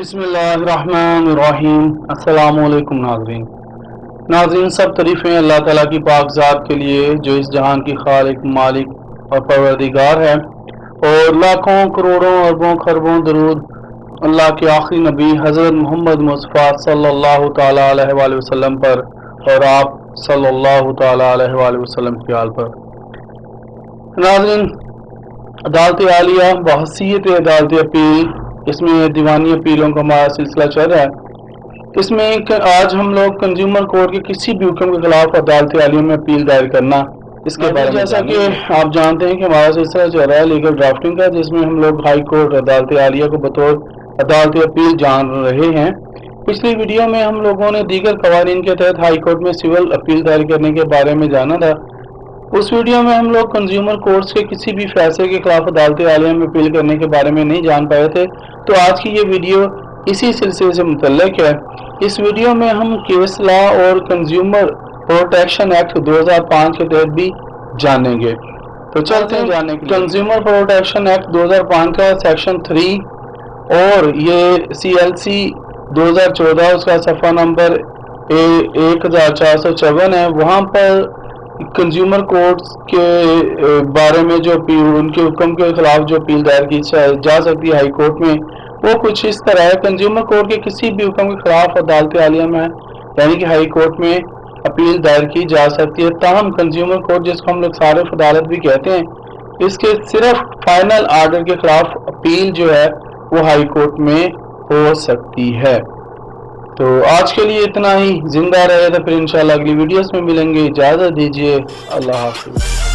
बिस्मिल्लाहिर्रहमानिर्रहीम। अस्सलाम वालेकुम नाज़रीन, सब तारीफ़ें अल्लाह ताला की पाक ज़ात के लिए जो इस जहान की खालिक, मालिक और परवरदिगार है, और लाखों करोड़ों अरबों खरबों दरूद अल्लाह के आखिरी नबी हज़रत मोहम्मद मुस्तफ़ा सल्लल्लाहु ताला अलैहि वसल्लम पर और आप सल्लल्लाहु ताला अलैहि वसल्लम की आल पर। नाज़रीन, अदालत आलिया बहसीयत अदालत अपील, इसमें दीवानी अपीलों का हमारा सिलसिला चल रहा है। इसमें आज हम लोग कंज्यूमर कोर्ट के किसी भी हुक्म के खिलाफ अदालत आलिया में अपील दायर करना, इसके बारे में जैसा कि आप जानते हैं कि हमारा सिलसिला चल रहा है लीगल ड्राफ्टिंग का, जिसमें हम लोग हाई कोर्ट अदालत आलिया को बतौर अदालत अपील जान रहे हैं। पिछली वीडियो में हम लोगों ने दीगर कवानीन के तहत हाई कोर्ट में सिविल अपील दायर करने के बारे में जाना था। उस वीडियो में हम लोग कंज्यूमर कोर्ट्स के किसी भी फैसले के खिलाफ अदालत आलिया में अपील करने के बारे में नहीं जान पाए थे, तो आज की ये वीडियो इसी सिलसिले से मुतल्लिक है। इस वीडियो में हम केस लॉ और कंज्यूमर प्रोटेक्शन एक्ट 2005 के तहत भी जानेंगे। तो चलते हैं जाने के लिए। कंज्यूमर प्रोटेक्शन एक्ट 2005 का सेक्शन 3 और ये CLC 2014 उसका सफ़ा नंबर 1454 है। वहाँ पर कंज्यूमर कोर्ट्स के बारे में जो उनके हुक्म के खिलाफ जो अपील दायर की जा सकती है हाई कोर्ट में, वो कुछ इस तरह है। कंज्यूमर कोर्ट के किसी भी हुक्म के खिलाफ अदालत आलिया में यानी कि हाई कोर्ट में अपील दायर की जा सकती है। ताहम कंज्यूमर कोर्ट, जिसको हम लोग सारिफ अदालत भी कहते हैं, इसके सिर्फ फाइनल आर्डर के खिलाफ अपील जो है वो हाई कोर्ट में हो सकती है। तो आज के लिए इतना ही। जिंदा रहे तो फिर इंशाल्लाह अगली वीडियोस में मिलेंगे। इजाज़त दीजिए। अल्लाह हाफ़िज़।